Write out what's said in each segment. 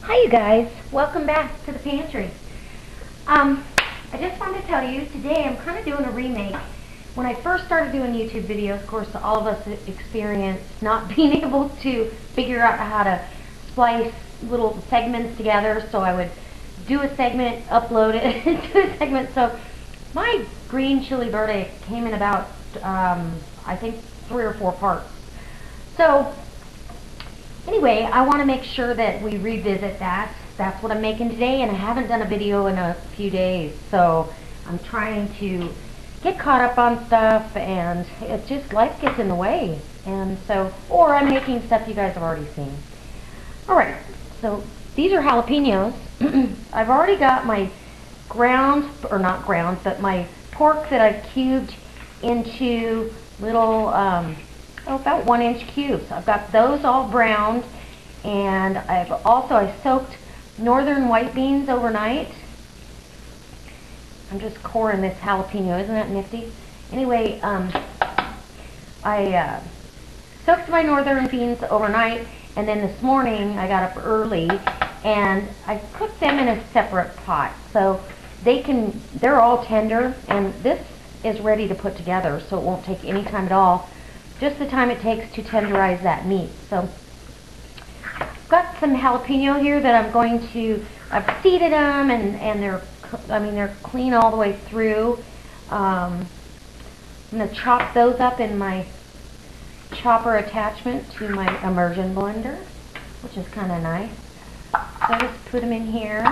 Hi you guys, welcome back to the pantry. I just wanted to tell you, today I'm kind of doing a remake. When I first started doing YouTube videos, of course all of us experienced not being able to figure out how to splice little segments together, so I would do a segment, upload it, do a segment. So my green chili verde came in about, I think 3 or 4 parts. So anyway, I want to make sure that we revisit that. That's what I'm making today, and I haven't done a video in a few days, so I'm trying to get caught up on stuff, and it just, life gets in the way. And so, or I'm making stuff you guys have already seen. Alright, so these are jalapenos. I've already got my ground, or not ground, but my pork that I've cubed into little, about 1-inch cubes. I've got those all browned, and I soaked northern white beans overnight. I'm just coring this jalapeno, isn't that nifty? Anyway, I soaked my northern beans overnight, and then this morning I got up early and I cooked them in a separate pot, so they're all tender, and this is ready to put together, so it won't take any time at all. Just the time it takes to tenderize that meat. So I've got some jalapeno here that I've seeded them, and they're clean all the way through. I'm going to chop those up in my chopper attachment to my immersion blender, which is kind of nice. So I just put them in here.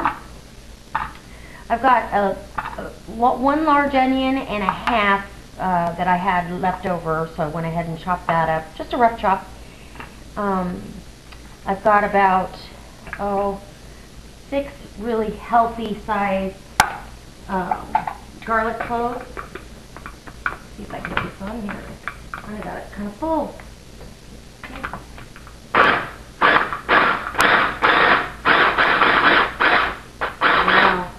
I've got one large onion and a half that I had left over, so I went ahead and chopped that up. Just a rough chop. I've got about 6 really healthy sized garlic cloves. See if I can get this on here. I got it kind of full. Wow.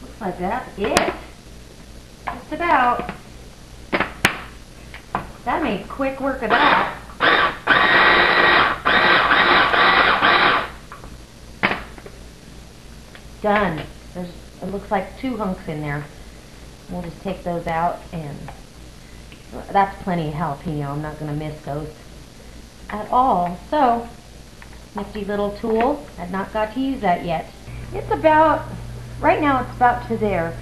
Looks like that's it. Just about. That made quick work of that. Done. It looks like 2 hunks in there. We'll just take those out, and that's plenty of jalapeno. I'm not going to miss those at all. So, nifty little tool. I've not got to use that yet. It's about, right now it's about to there.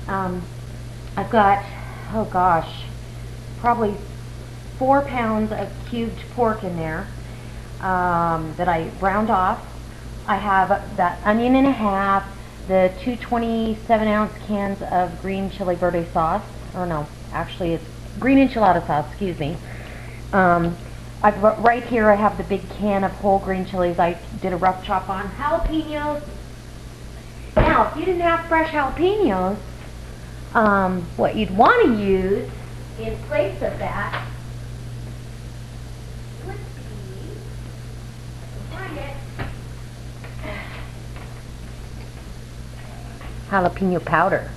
I've got, oh gosh, probably 4 pounds of cubed pork in there that I browned off. I have that onion and a half, the 2 27-ounce cans of green chili verde sauce. Oh no, actually it's green enchilada sauce, excuse me. Right here I have the big can of whole green chilies I did a rough chop on. Jalapenos. Now, if you didn't have fresh jalapenos, what you'd want to use in place of that would be, find it, jalapeno powder.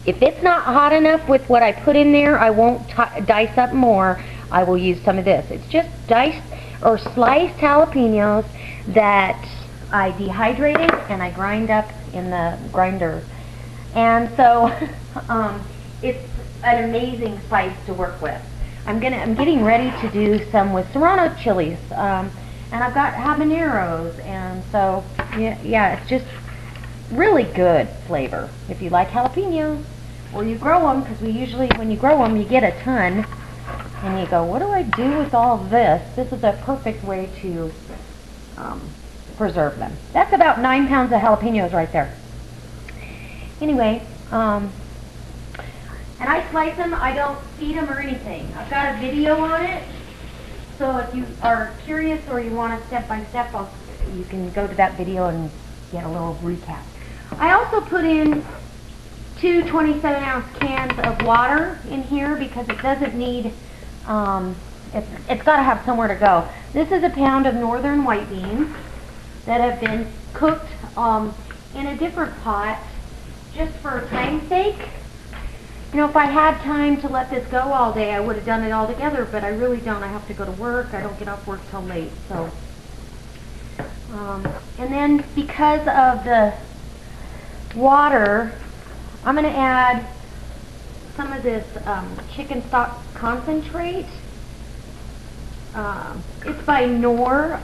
If it's not hot enough with what I put in there, I won't dice up more. I will use some of this. It's just diced or sliced jalapenos that I dehydrated and I grind up in the grinder. And so it's an amazing spice to work with. I'm getting ready to do some with serrano chilies, and I've got habaneros, and so yeah, it's just really good flavor if you like jalapenos, or you grow them, because when you grow them, you get a ton, and you go, what do I do with all this? This is a perfect way to preserve them. That's about 9 pounds of jalapenos right there. Anyway, and I slice them. I don't feed them or anything. I've got a video on it, so if you are curious or you want a step-by-step, you can go to that video and get a little recap. I also put in 2 27-ounce cans of water in here because it doesn't need, it's got to have somewhere to go. This is a pound of northern white beans that have been cooked in a different pot just for time's sake. You know, if I had time to let this go all day, I would have done it all together, but I really don't. I have to go to work. I don't get off work till late, so. And then because of the water, I'm going to add some of this chicken stock concentrate. It's by Knorr.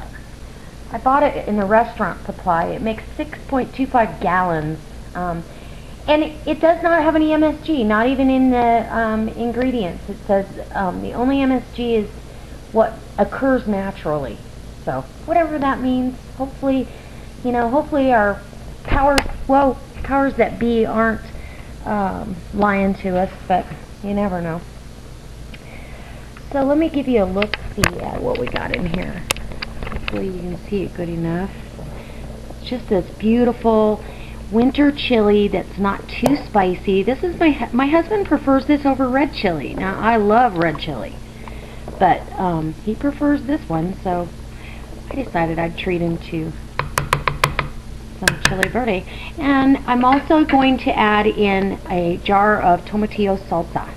I bought it in a restaurant supply. It makes 6.25 gallons. And it does not have any MSG, not even in the ingredients. It says the only MSG is what occurs naturally. So, whatever that means, hopefully, you know, hopefully our powers that be aren't lying to us, but you never know. So let me give you a look-see at what we got in here. Hopefully you can see it good enough. It's just this beautiful winter chili that's not too spicy. This is my husband prefers this over red chili. Now I love red chili, but he prefers this one, so I decided I'd treat him to some chili Verdi. And I'm also going to add in a jar of tomatillo salsa.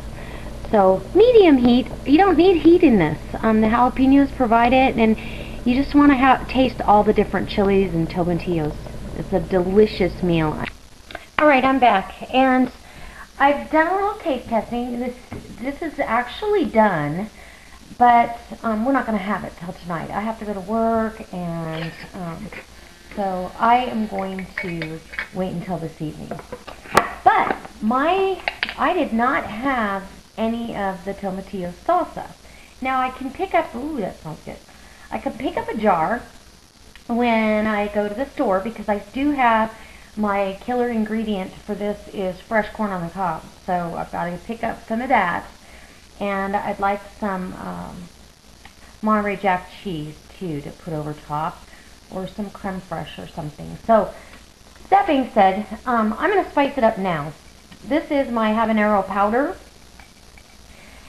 So medium heat. You don't need heat in this. The jalapenos provide it, and you just want to taste all the different chilies and tomatillos. It's a delicious meal. Alright, I'm back, and I've done a little taste testing. This is actually done, but we're not going to have it till tonight. I have to go to work, and so I am going to wait until this evening. But I did not have any of the tomatillo salsa. Now I can pick up, ooh, that smells good. I can pick up a jar when I go to the store, because I do have my killer ingredient for this is fresh corn on the cob. So I've got to pick up some of that, and I'd like some Monterey Jack cheese too to put over top, or some creme fraiche or something. So that being said, I'm going to spice it up now. This is my habanero powder,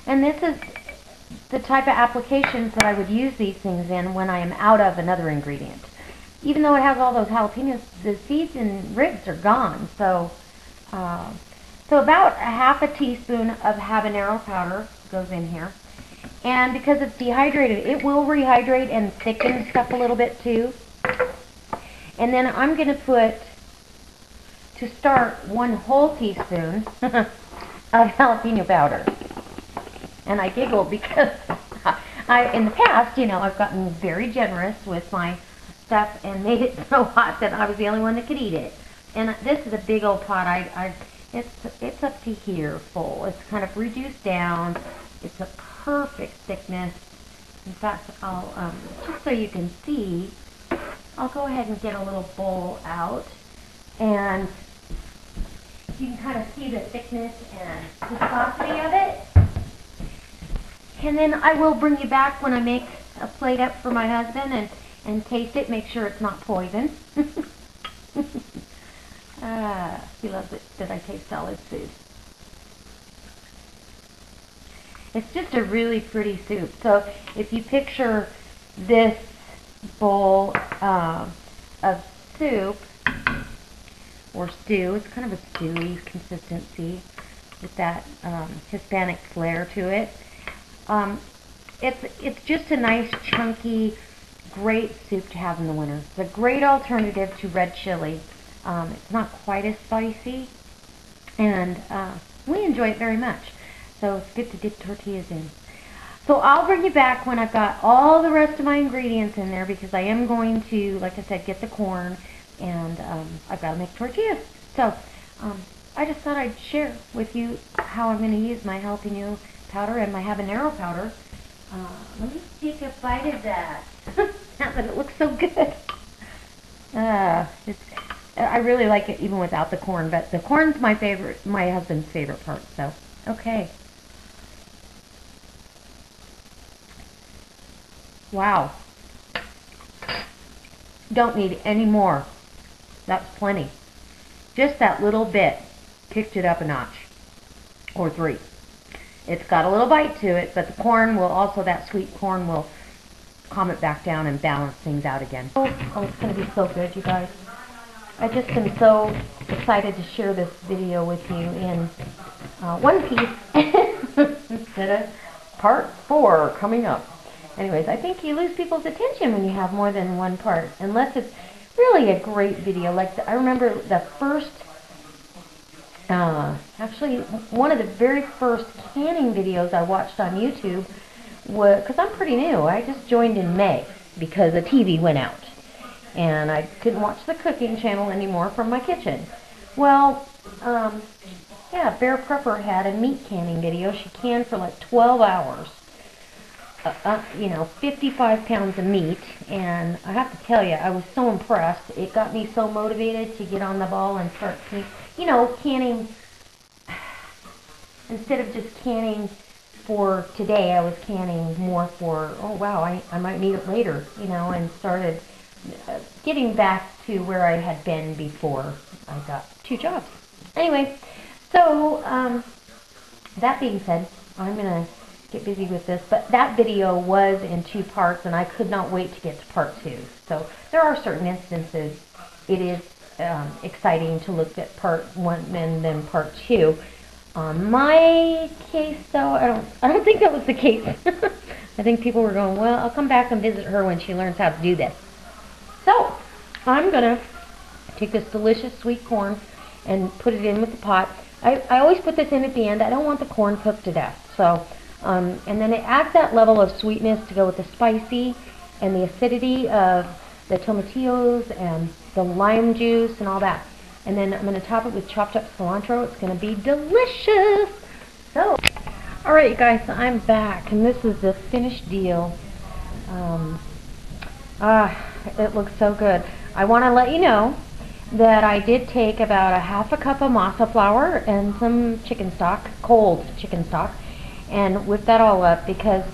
and this is the type of applications that I would use these things in when I am out of another ingredient. Even though it has all those jalapenos, the seeds and ribs are gone. So, so about a half a teaspoon of habanero powder goes in here. And because it's dehydrated, it will rehydrate and thicken stuff a little bit too. And then I'm going to put, to start, 1 whole teaspoon of jalapeno powder. And I giggle because in the past, you know, I've gotten very generous with my stuff and made it so hot that I was the only one that could eat it. And this is a big old pot. It's up to here full. It's kind of reduced down. It's a perfect thickness. In fact, I'll just so you can see, I'll go ahead and get a little bowl out, and you can kind of see the thickness and viscosity of it. And then I will bring you back when I make a plate up for my husband and taste it, make sure it's not poison. He loves it that I taste solid food. It's just a really pretty soup. So if you picture this bowl of soup or stew, it's kind of a stewy consistency with that Hispanic flair to it. It's just a nice, chunky, great soup to have in the winter. It's a great alternative to red chili. It's not quite as spicy, and we enjoy it very much. So it's good to dip tortillas in. So I'll bring you back when I've got all the rest of my ingredients in there, because I am going to, like I said, get the corn, and I've got to make tortillas. So I just thought I'd share with you how I'm going to use my jalapeno powder and my habanero powder. Let me take a bite of that. Now that it looks so good. I really like it even without the corn, but the corn's my favorite, my husband's favorite part. So, okay. Wow. Don't need any more. That's plenty. Just that little bit kicked it up a notch. Or 3. It's got a little bite to it, but the corn will also, that sweet corn will calm it back down and balance things out again. Oh, it's going to be so good, you guys. I just am so excited to share this video with you in one piece instead of part 4 coming up. Anyways, I think you lose people's attention when you have more than one part, unless it's really a great video. Like I remember the first, actually one of the very first canning videos I watched on YouTube was, because I'm pretty new, I just joined in May because the TV went out. And I couldn't watch the cooking channel anymore from my kitchen. Well, yeah, Bear Prepper had a meat canning video. She canned for like 12 hours. You know, 55 pounds of meat. And I have to tell you, I was so impressed. It got me so motivated to get on the ball and start, you know, canning. Instead of just canning for today, I was canning more for, oh wow, I might need it later, you know, and started getting back to where I had been before I got 2 jobs. Anyway, so that being said, I'm going to get busy with this, but that video was in 2 parts, and I could not wait to get to part 2. So there are certain instances it is exciting to look at part 1 and then part 2. On my case, though, I don't think that was the case. I think people were going, well, I'll come back and visit her when she learns how to do this. So, I'm going to take this delicious sweet corn and put it in with the pot. I always put this in at the end. I don't want the corn cooked to death. So, and then it adds that level of sweetness to go with the spicy and the acidity of the tomatillos and the lime juice and all that. And then I'm going to top it with chopped up cilantro. It's going to be delicious. So, alright you guys, I'm back. And this is the finished deal. It looks so good. I want to let you know that I did take about a half a cup of masa flour and some chicken stock, cold chicken stock, and whip that all up because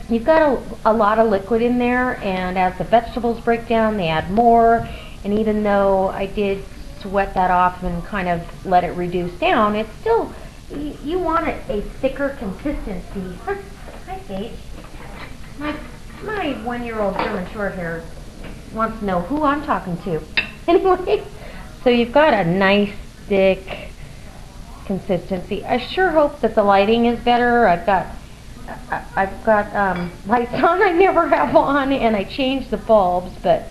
you've got a lot of liquid in there, and as the vegetables break down, they add more. And even though I did sweat that off and kind of let it reduce down, it's still, you want a thicker consistency. Hi, Paige. My 1-year-old German Shorthair wants to know who I'm talking to. Anyway, so you've got a nice thick consistency. I sure hope that the lighting is better. I've got lights on I never have on, and I changed the bulbs. But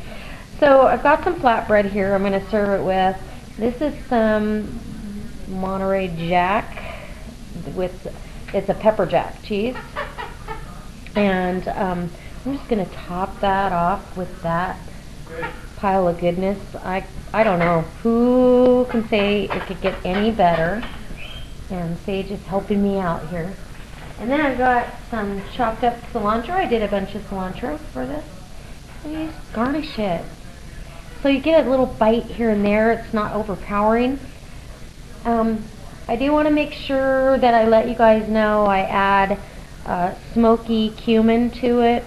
so I've got some flatbread here I'm going to serve it with. This is some Monterey Jack with, it's a pepper jack cheese. And I'm just going to top that off with that pile of goodness. I don't know who can say it could get any better. And Sage is helping me out here. And then I've got some chopped up cilantro. I did a bunch of cilantro for this. And just garnish it. So you get a little bite here and there. It's not overpowering. I do want to make sure that I let you guys know I add smoky cumin to it.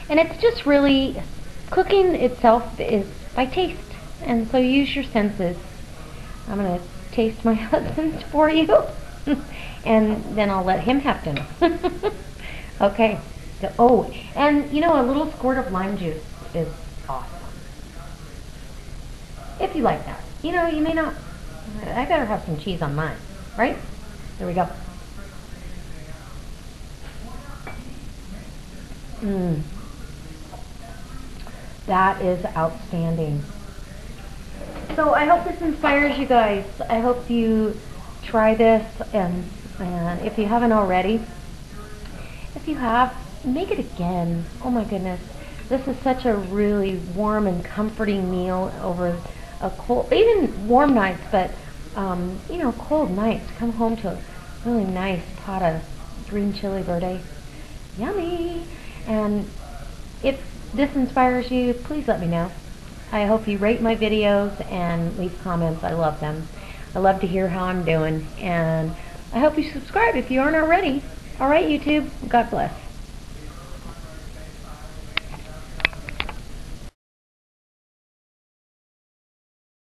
And it's just really, cooking itself is by taste. And so use your senses. I'm going to taste my husband's for you. And then I'll let him have dinner. Okay. So, oh, and you know, a little squirt of lime juice is awesome. If you like that. You know, you may not. I better have some cheese on mine. Right? There we go. That is outstanding. So I hope this inspires you guys. I hope you try this, and if you haven't already, if you have, make it again. Oh my goodness. This is such a really warm and comforting meal over a cold, even warm nights, but you know, cold nights. Come home to a really nice pot of green chili verde. Yummy. And if this inspires you, please let me know. I hope you rate my videos and leave comments. I love them. I love to hear how I'm doing. And I hope you subscribe if you aren't already. All right, YouTube. God bless.